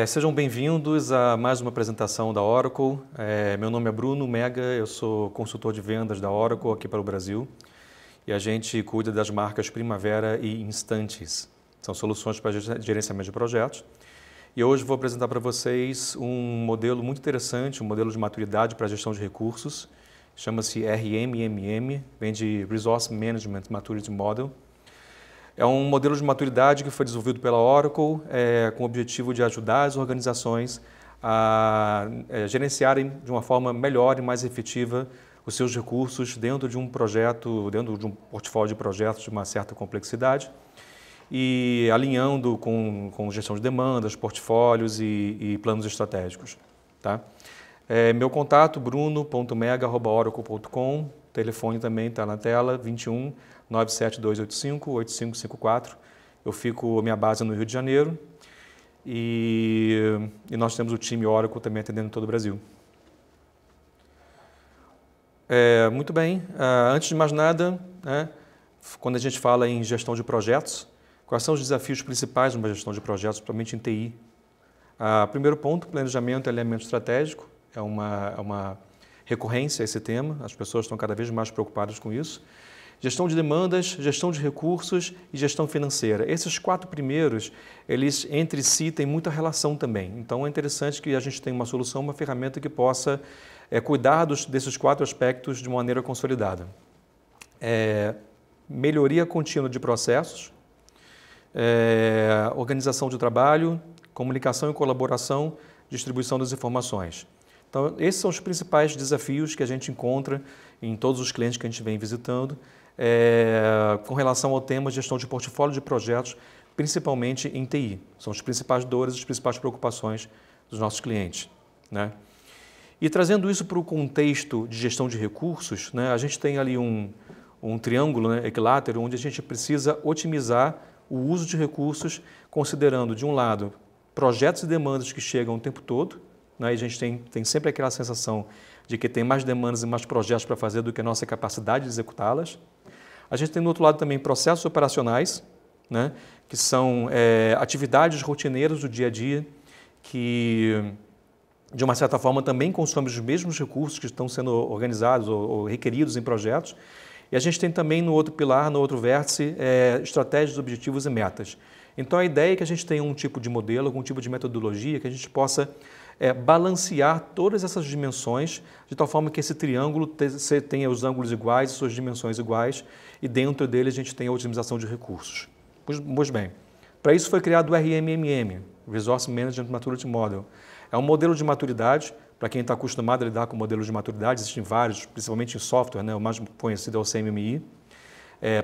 Sejam bem-vindos a mais uma apresentação da Oracle. Meu nome é Bruno Mega, eu sou consultor de vendas da Oracle aqui para o Brasil e a gente cuida das marcas Primavera e Instantes. São soluções para gerenciamento de projetos. E hoje vou apresentar para vocês um modelo muito interessante, um modelo de maturidade para gestão de recursos. Chama-se RMMM, vem de Resource Management Maturity Model. É um modelo de maturidade que foi desenvolvido pela Oracle com o objetivo de ajudar as organizações a gerenciarem de uma forma melhor e mais efetiva os seus recursos dentro de um projeto, dentro de um portfólio de projetos de uma certa complexidade e alinhando com gestão de demandas, portfólios e planos estratégicos. Tá? Meu contato, bruno.mega@oracle.com, telefone também está na tela, 21 97285 8554. Minha base é no Rio de Janeiro e nós temos o time Oracle também atendendo todo o Brasil. Muito bem, antes de mais nada, quando a gente fala em gestão de projetos, quais são os desafios principais de uma gestão de projetos, principalmente em TI? Primeiro ponto, planejamento e alinhamento estratégico, é uma recorrência esse tema, as pessoas estão cada vez mais preocupadas com isso. Gestão de demandas, gestão de recursos e gestão financeira. Esses quatro primeiros, eles entre si têm muita relação também. Então é interessante que a gente tenha uma solução, uma ferramenta que possa cuidar desses quatro aspectos de maneira consolidada. Melhoria contínua de processos, organização de trabalho, comunicação e colaboração, distribuição das informações. Então, esses são os principais desafios que a gente encontra em todos os clientes que a gente vem visitando com relação ao tema gestão de portfólio de projetos, principalmente em TI. São as principais dores, as principais preocupações dos nossos clientes. Né? E trazendo isso para o contexto de gestão de recursos, a gente tem ali um triângulo equilátero onde a gente precisa otimizar o uso de recursos, considerando, de um lado, projetos e demandas que chegam o tempo todo, e a gente tem sempre aquela sensação de que tem mais demandas e mais projetos para fazer do que a nossa capacidade de executá-las. A gente tem, do outro lado, também processos operacionais, que são atividades rotineiras do dia a dia, que, de uma certa forma, também consomem os mesmos recursos que estão sendo organizados ou requeridos em projetos. E a gente tem também, no outro pilar, no outro vértice, estratégias, objetivos e metas. Então, a ideia é que a gente tenha um tipo de modelo, algum tipo de metodologia, que a gente possa balancear todas essas dimensões, de tal forma que esse triângulo tenha os ângulos iguais, suas dimensões iguais, e dentro dele a gente tenha a otimização de recursos. Pois bem, para isso foi criado o RMMM, Resource Management Maturity Model. É um modelo de maturidade, para quem está acostumado a lidar com modelos de maturidade, existem vários, principalmente em software, o mais conhecido é o CMMI,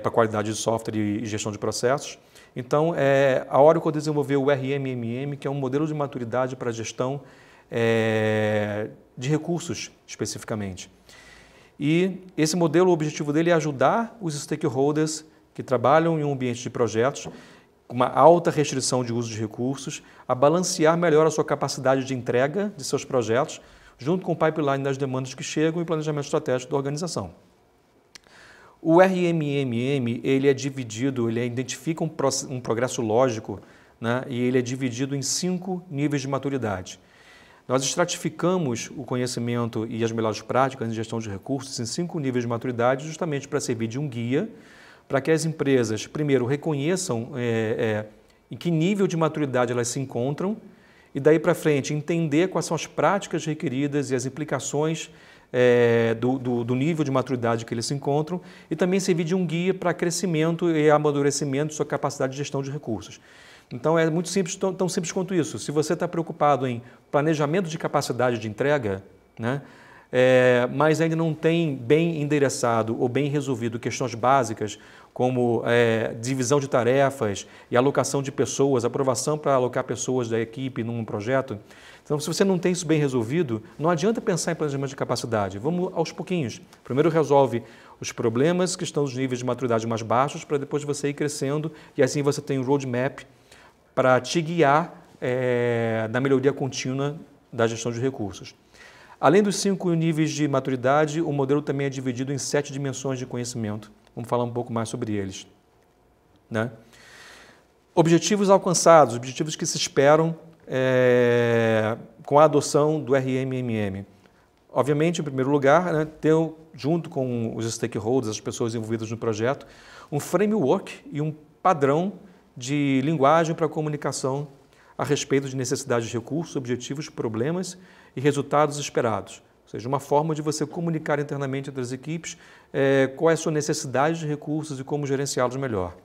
para qualidade de software e gestão de processos. Então, a Oracle desenvolveu o RMMM, que é um modelo de maturidade para gestão de recursos, especificamente. E esse modelo, o objetivo dele é ajudar os stakeholders que trabalham em um ambiente de projetos, com uma alta restrição de uso de recursos, a balancear melhor a sua capacidade de entrega de seus projetos, junto com o pipeline das demandas que chegam e planejamento estratégico da organização. O RMMM, ele identifica um progresso lógico, e ele é dividido em 5 níveis de maturidade. Nós estratificamos o conhecimento e as melhores práticas em gestão de recursos em 5 níveis de maturidade, justamente para servir de um guia, para que as empresas, primeiro, reconheçam em que nível de maturidade elas se encontram e daí para frente entender quais são as práticas requeridas e as implicações do nível de maturidade que eles se encontram e também servir de um guia para crescimento e amadurecimento de sua capacidade de gestão de recursos. Então é muito simples, tão simples quanto isso. Se você está preocupado em planejamento de capacidade de entrega, mas ainda não tem bem endereçado ou bem resolvido questões básicas como divisão de tarefas e alocação de pessoas, aprovação para alocar pessoas da equipe num projeto. Então, se você não tem isso bem resolvido, não adianta pensar em planejamento de capacidade. Vamos aos pouquinhos. Primeiro resolve os problemas que estão nos níveis de maturidade mais baixos para depois você ir crescendo e assim você tem um roadmap para te guiar na melhoria contínua da gestão de recursos. Além dos 5 níveis de maturidade, o modelo também é dividido em 7 dimensões de conhecimento. Vamos falar um pouco mais sobre eles. Objetivos alcançados, objetivos que se esperam com a adoção do RMMM? Obviamente, em primeiro lugar, né, ter, junto com os stakeholders, as pessoas envolvidas no projeto, um framework e um padrão de linguagem para comunicação a respeito de necessidades de recursos, objetivos, problemas e resultados esperados. Ou seja, uma forma de você comunicar internamente entre as equipes qual é a sua necessidade de recursos e como gerenciá-los melhor.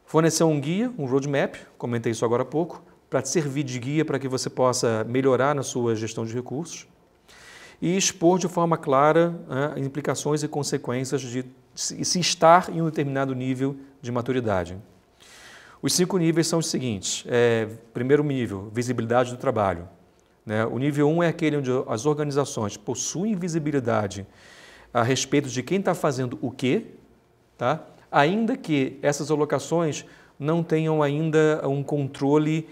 Fornecer um guia, um roadmap, comentei isso agora há pouco, para te servir de guia para que você possa melhorar na sua gestão de recursos e expor de forma clara implicações e consequências de se estar em um determinado nível de maturidade. Os 5 níveis são os seguintes. Primeiro nível, visibilidade do trabalho. Né? O nível 1 é aquele onde as organizações possuem visibilidade a respeito de quem está fazendo o quê, tá? Ainda que essas alocações não tenham ainda um controle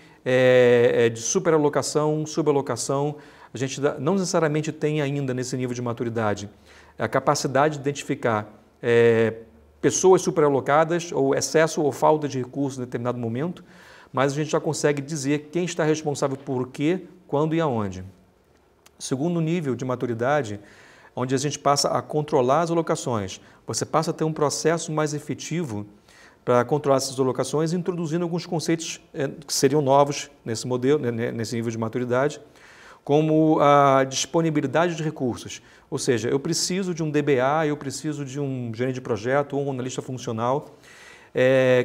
de superalocação, subalocação. A gente não necessariamente tem ainda nesse nível de maturidade a capacidade de identificar pessoas superalocadas ou excesso ou falta de recursos em determinado momento, mas a gente já consegue dizer quem está responsável por quê, quando e aonde. Segundo nível de maturidade, onde a gente passa a controlar as alocações, você passa a ter um processo mais efetivo para controlar essas alocações, introduzindo alguns conceitos que seriam novos nesse modelo, nesse nível de maturidade, como a disponibilidade de recursos. Ou seja, eu preciso de um DBA, eu preciso de um gerente de projeto ou um analista funcional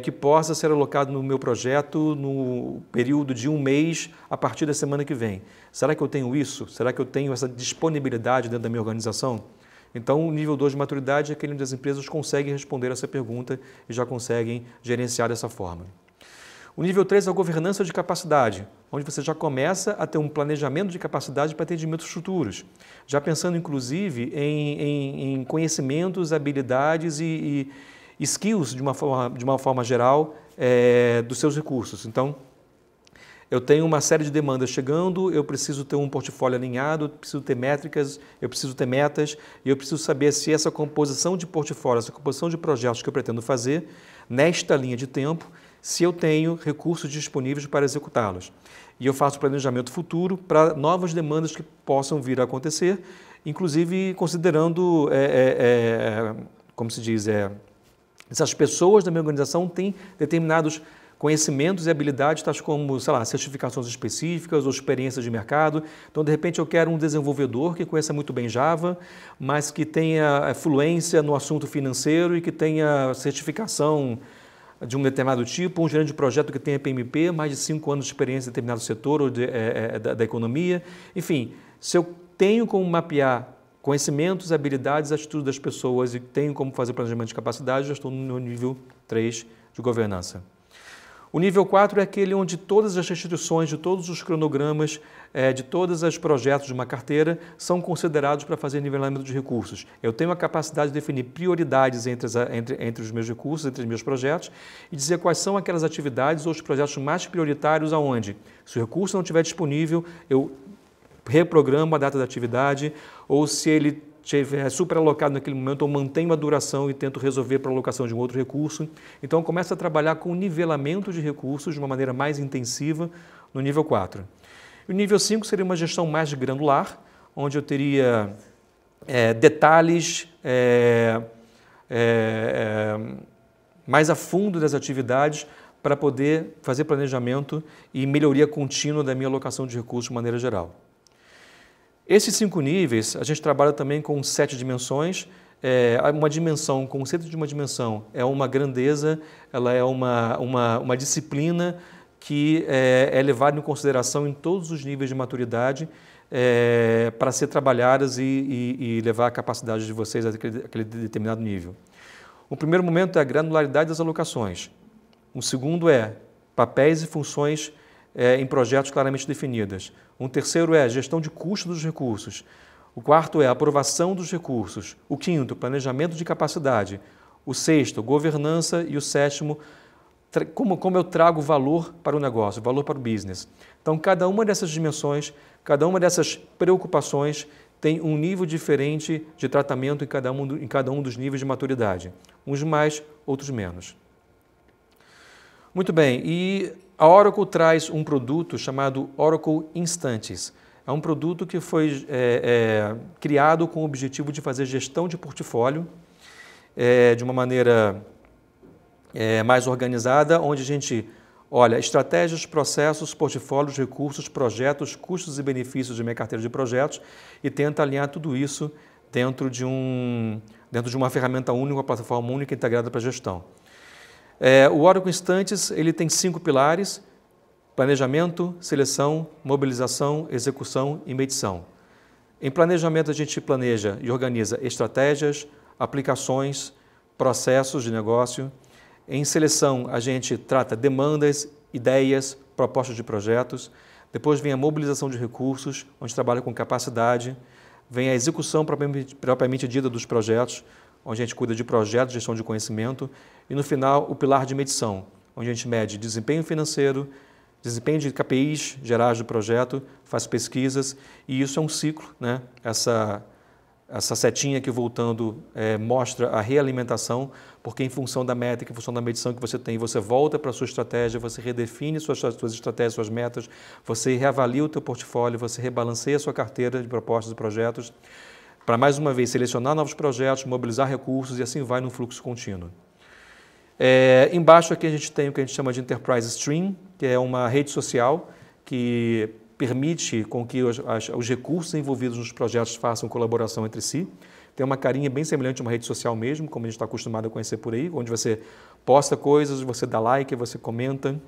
que possa ser alocado no meu projeto no período de 1 mês a partir da semana que vem. Será que eu tenho isso? Será que eu tenho essa disponibilidade dentro da minha organização? Então, o nível 2 de maturidade é aquele onde as empresas conseguem responder essa pergunta e já conseguem gerenciar dessa forma. O nível 3 é a governança de capacidade, onde você já começa a ter um planejamento de capacidade para atendimentos futuros, já pensando inclusive em conhecimentos, habilidades e skills de uma forma geral dos seus recursos. Então, eu tenho uma série de demandas chegando, eu preciso ter um portfólio alinhado, eu preciso ter métricas, eu preciso ter metas e eu preciso saber se essa composição de portfólio, essa composição de projetos que eu pretendo fazer, nesta linha de tempo, se eu tenho recursos disponíveis para executá-los. E eu faço planejamento futuro para novas demandas que possam vir a acontecer, inclusive considerando, como se diz, essas pessoas da minha organização têm determinados conhecimentos e habilidades, tais como, sei lá, certificações específicas ou experiências de mercado. Então, de repente, eu quero um desenvolvedor que conheça muito bem Java, mas que tenha fluência no assunto financeiro e que tenha certificação de um determinado tipo, um gerente de projeto que tenha PMP, mais de 5 anos de experiência em determinado setor ou da economia. Enfim, se eu tenho como mapear conhecimentos, habilidades, atitudes das pessoas e tenho como fazer planejamento de capacidade, já estou no nível 3 de governança. O nível 4 é aquele onde todas as restrições de todos os cronogramas, de todos os projetos de uma carteira são considerados para fazer nivelamento de recursos. Eu tenho a capacidade de definir prioridades entre os meus recursos, entre os meus projetos e dizer quais são aquelas atividades ou os projetos mais prioritários aonde. Se o recurso não estiver disponível, eu reprogramo a data da atividade ou se ele estiver superalocado naquele momento, eu mantenho a duração e tento resolver para a alocação de um outro recurso. Então, eu começo a trabalhar com o nivelamento de recursos de uma maneira mais intensiva no nível 4. E o nível 5 seria uma gestão mais granular, onde eu teria detalhes mais a fundo das atividades para poder fazer planejamento e melhoria contínua da minha alocação de recursos de maneira geral. Esses 5 níveis, a gente trabalha também com 7 dimensões. Uma dimensão, o conceito de uma dimensão é uma grandeza, ela é uma disciplina que é levada em consideração em todos os níveis de maturidade para ser trabalhadas e levar a capacidade de vocês àquele determinado nível. O primeiro momento é a granularidade das alocações. O segundo é papéis e funções em projetos claramente definidas. Um terceiro é a gestão de custo dos recursos. O quarto é a aprovação dos recursos. O quinto, planejamento de capacidade. O sexto, governança. E o sétimo, como eu trago valor para o negócio, valor para o business. Então, cada uma dessas dimensões, cada uma dessas preocupações tem um nível diferente de tratamento em cada um dos níveis de maturidade. Uns mais, outros menos. Muito bem, e a Oracle traz um produto chamado Oracle Instantes. É um produto que foi criado com o objetivo de fazer gestão de portfólio de uma maneira mais organizada, onde a gente olha estratégias, processos, portfólios, recursos, projetos, custos e benefícios de minha carteira de projetos e tenta alinhar tudo isso dentro de uma ferramenta única, uma plataforma única integrada para gestão. O Oracle Instantes ele tem 5 pilares: planejamento, seleção, mobilização, execução e medição. Em planejamento, a gente planeja e organiza estratégias, aplicações, processos de negócio. Em seleção, a gente trata demandas, ideias, propostas de projetos. Depois vem a mobilização de recursos, onde trabalha com capacidade. Vem a execução propriamente dita dos projetos, onde a gente cuida de projetos, gestão de conhecimento. E no final, o pilar de medição, onde a gente mede desempenho financeiro, desempenho de KPIs gerais do projeto, faz pesquisas, e isso é um ciclo, né? Essa setinha aqui voltando mostra a realimentação, porque em função da métrica, em função da medição que você tem, você volta para a sua estratégia, você redefine suas estratégias, suas metas, você reavalia o teu portfólio, você rebalanceia a sua carteira de propostas e projetos, para mais uma vez selecionar novos projetos, mobilizar recursos e assim vai num fluxo contínuo. Embaixo aqui a gente tem o que a gente chama de Enterprise Stream, que é uma rede social que permite com que os recursos envolvidos nos projetos façam colaboração entre si. Tem uma carinha bem semelhante a uma rede social mesmo, como a gente está acostumado a conhecer por aí, onde você posta coisas, você dá like, você comenta.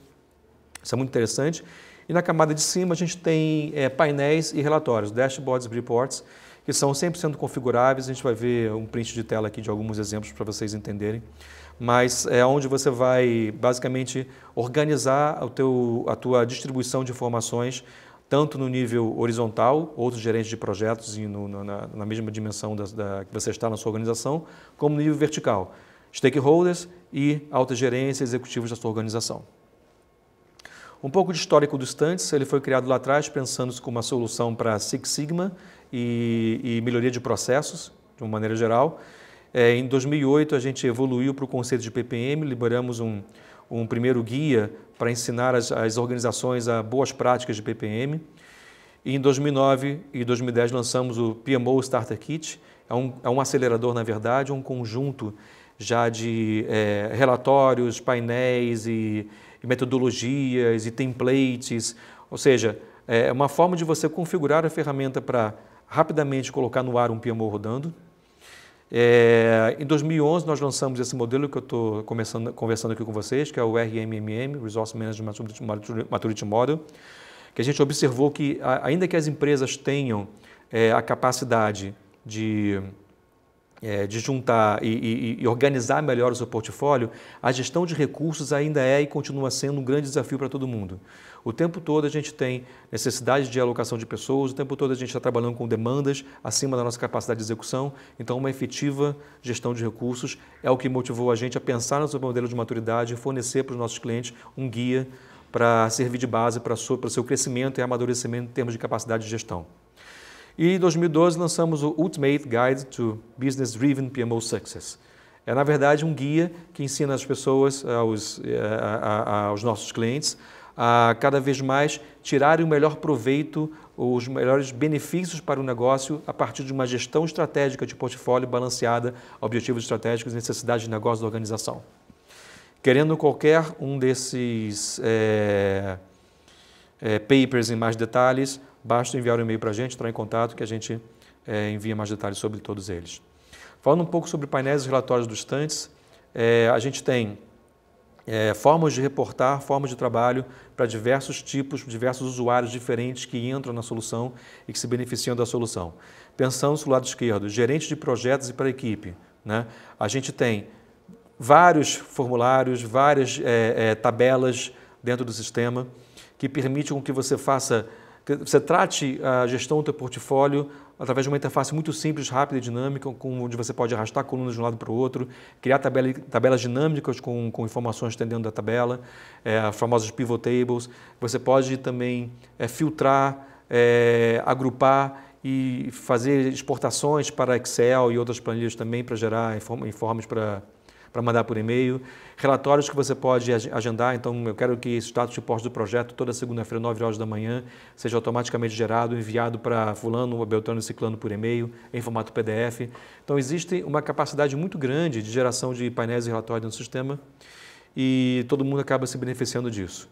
Isso é muito interessante. E na camada de cima a gente tem painéis e relatórios, dashboards e reports, que são 100% configuráveis. A gente vai ver um print de tela aqui de alguns exemplos para vocês entenderem. Mas é onde você vai basicamente organizar a tua distribuição de informações, tanto no nível horizontal, outros gerentes de projetos e na mesma dimensão que você está na sua organização, como no nível vertical, stakeholders e alta gerência, executivos da sua organização. Um pouco de histórico do Instantes, ele foi criado lá atrás pensando como uma solução para Six Sigma e melhoria de processos, de uma maneira geral. Em 2008, a gente evoluiu para o conceito de PPM, liberamos um primeiro guia para ensinar as organizações a boas práticas de PPM. E em 2009 e 2010 lançamos o PMO Starter Kit, é um acelerador, na verdade, um conjunto já de relatórios, painéis e metodologias e templates, ou seja, é uma forma de você configurar a ferramenta para rapidamente colocar no ar um PMO rodando. Em 2011, nós lançamos esse modelo que eu estou conversando aqui com vocês, que é o RMMM, Resource Management Maturity Model, que a gente observou que, ainda que as empresas tenham a capacidade de juntar e organizar melhor o seu portfólio, a gestão de recursos ainda é e continua sendo um grande desafio para todo mundo. O tempo todo a gente tem necessidade de alocação de pessoas, o tempo todo a gente está trabalhando com demandas acima da nossa capacidade de execução, então uma efetiva gestão de recursos é o que motivou a gente a pensar no seu modelo de maturidade e fornecer para os nossos clientes um guia para servir de base para o seu crescimento e amadurecimento em termos de capacidade de gestão. E em 2012 lançamos o Ultimate Guide to Business Driven PMO Success. É, na verdade, um guia que ensina as pessoas, aos nossos clientes, a cada vez mais tirarem o melhor proveito, os melhores benefícios para o negócio a partir de uma gestão estratégica de portfólio balanceada a objetivos estratégicos e necessidades de negócio da organização. Querendo qualquer um desses papers em mais detalhes, basta enviar um e-mail para a gente, entrar em contato que a gente envia mais detalhes sobre todos eles. Falando um pouco sobre painéis e relatórios dos Instantes, a gente tem formas de reportar, formas de trabalho para diversos tipos, diversos usuários diferentes que entram na solução e que se beneficiam da solução. Pensando no lado esquerdo, gerente de projetos e para a equipe, né? A gente tem vários formulários, várias tabelas dentro do sistema que permitem que você trate a gestão do teu portfólio através de uma interface muito simples, rápida e dinâmica, onde você pode arrastar colunas de um lado para o outro, criar tabelas dinâmicas com informações dentro da tabela, as famosas pivot tables. Você pode também filtrar, agrupar e fazer exportações para Excel e outras planilhas também para gerar informes para para mandar por e-mail, relatórios que você pode agendar, então eu quero que esse status de posse do projeto toda segunda-feira, 9 horas da manhã, seja automaticamente gerado, enviado para fulano, beltrano e ciclano por e-mail, em formato PDF. Então existe uma capacidade muito grande de geração de painéis e relatórios no sistema e todo mundo acaba se beneficiando disso.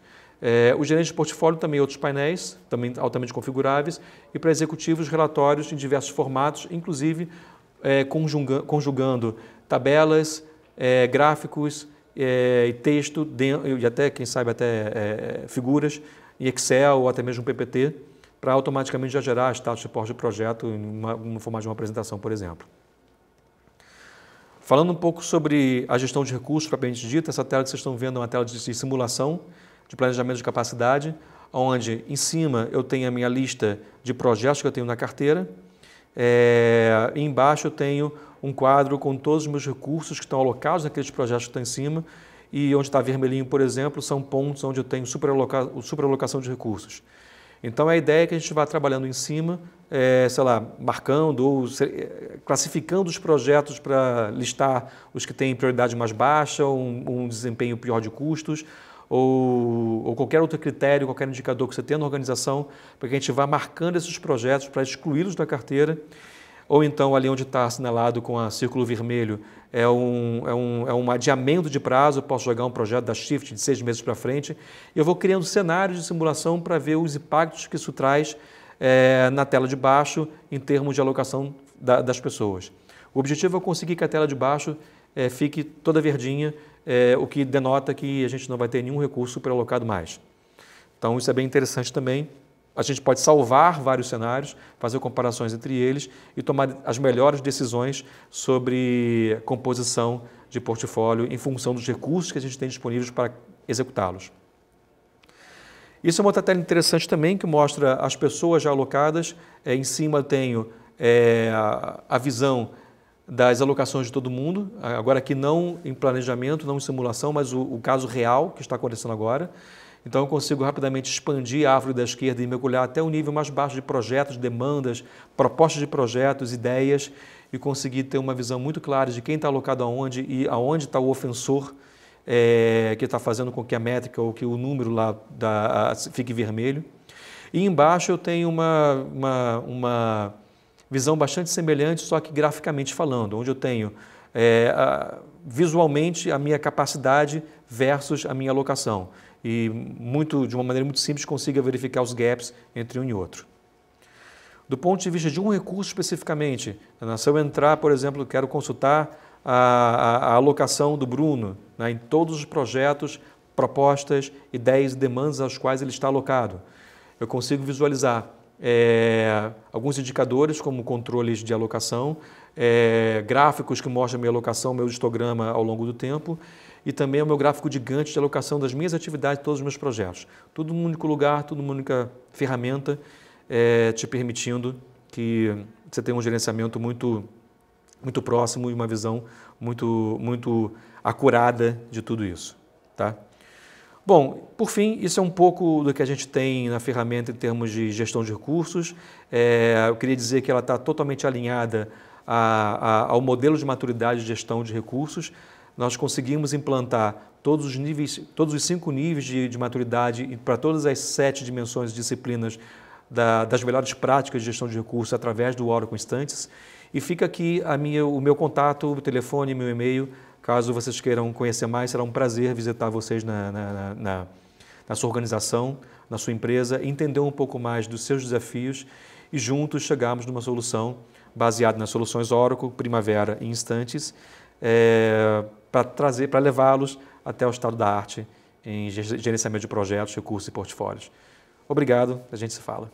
O gerente de portfólio também outros painéis, também altamente configuráveis, e para executivos relatórios em diversos formatos, inclusive conjugando tabelas, gráficos e texto, e até, quem sabe, até figuras em Excel ou até mesmo PPT, para automaticamente já gerar status de suporte de projeto no formato de uma apresentação, por exemplo. Falando um pouco sobre a gestão de recursos propriamente dita, essa tela que vocês estão vendo é uma tela de simulação, de planejamento de capacidade, onde em cima eu tenho a minha lista de projetos que eu tenho na carteira, e embaixo eu tenho um quadro com todos os meus recursos que estão alocados naqueles projetos que estão em cima, e onde está vermelhinho, por exemplo, são pontos onde eu tenho superalocação de recursos. Então a ideia é que a gente vá trabalhando em cima, sei lá, marcando ou classificando os projetos para listar os que têm prioridade mais baixa, um desempenho pior de custos, ou qualquer outro critério, qualquer indicador que você tenha na organização, para que a gente vá marcando esses projetos para excluí-los da carteira, ou então ali onde está assinalado com a círculo vermelho, é um adiamento de prazo, eu posso jogar um projeto da Shift de 6 meses para frente, e eu vou criando cenários de simulação para ver os impactos que isso traz na tela de baixo em termos de alocação das pessoas. O objetivo é conseguir que a tela de baixo fique toda verdinha, o que denota que a gente não vai ter nenhum recurso superalocado mais. Então isso é bem interessante também. A gente pode salvar vários cenários, fazer comparações entre eles e tomar as melhores decisões sobre composição de portfólio em função dos recursos que a gente tem disponíveis para executá-los. Isso é uma outra tela interessante também, que mostra as pessoas já alocadas. Em cima eu tenho a visão das alocações de todo mundo, agora aqui não em planejamento, não em simulação, mas o caso real que está acontecendo agora. Então eu consigo rapidamente expandir a árvore da esquerda e mergulhar até o nível mais baixo de projetos, demandas, propostas de projetos, ideias, e conseguir ter uma visão muito clara de quem está alocado aonde e aonde está o ofensor que está fazendo com que a métrica ou que o número lá fique vermelho. E embaixo eu tenho uma visão bastante semelhante, só que graficamente falando, onde eu tenho visualmente a minha capacidade versus a minha alocação. E de uma maneira muito simples consiga verificar os gaps entre um e outro. Do ponto de vista de um recurso especificamente, se eu entrar, por exemplo, quero consultar a alocação do Bruno, né, em todos os projetos, propostas, ideias e demandas aos quais ele está alocado. Eu consigo visualizar alguns indicadores como controles de alocação, gráficos que mostram a minha alocação, meu histograma ao longo do tempo, e também o meu gráfico de Gantt de alocação das minhas atividades, de todos os meus projetos. Tudo num único lugar, tudo numa única ferramenta, te permitindo que você tenha um gerenciamento muito próximo e uma visão muito acurada de tudo isso. Tá? Bom, por fim, isso é um pouco do que a gente tem na ferramenta em termos de gestão de recursos. Eu queria dizer que ela está totalmente alinhada ao modelo de maturidade de gestão de recursos. Nós conseguimos implantar todos os 5 níveis de maturidade para todas as 7 dimensões e disciplinas das melhores práticas de gestão de recursos através do Oracle Instances. E fica aqui o meu contato, o telefone, meu e-mail. Caso vocês queiram conhecer mais, será um prazer visitar vocês na sua organização, na sua empresa, entender um pouco mais dos seus desafios e juntos chegarmos numa solução baseada nas soluções Oracle, Primavera e Instances, para levá-los até o estado da arte em gerenciamento de projetos, recursos e portfólios. Obrigado, a gente se fala.